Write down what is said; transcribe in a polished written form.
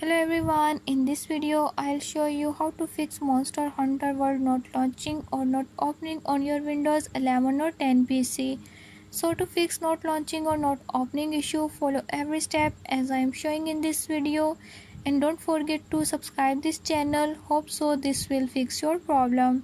Hello everyone, in this video I'll show you how to fix Monster Hunter World not launching or not opening on your Windows 11 or 10 PC. So to fix not launching or not opening issue, follow every step as I am showing in this video, and don't forget to subscribe this channel. Hope so this will fix your problem.